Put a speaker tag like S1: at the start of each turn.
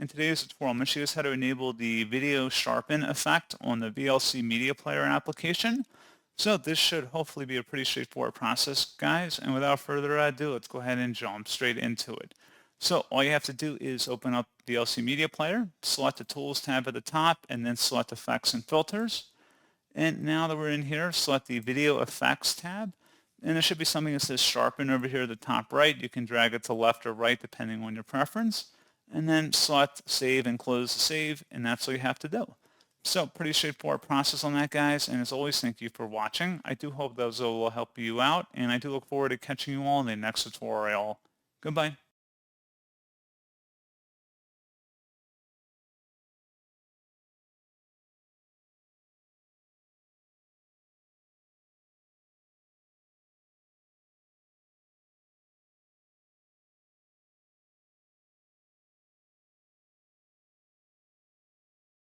S1: In today's tutorial, I'm going to show you guys how to enable the video sharpen effect on the VLC Media Player application. So this should hopefully be a pretty straightforward process, guys. And without further ado, let's go ahead and jump straight into it. So all you have to do is open up VLC Media Player, select the Tools tab at the top, and then select Effects and Filters. And now that we're in here, select the Video Effects tab. And there should be something that says Sharpen over here at the top right. You can drag it to left or right depending on your preference. And then select Save and close the save, and that's all you have to do. So pretty straightforward process on that, guys. And as always, thank you for watching. I do hope those will help you out, and I do look forward to catching you all in the next tutorial. Goodbye.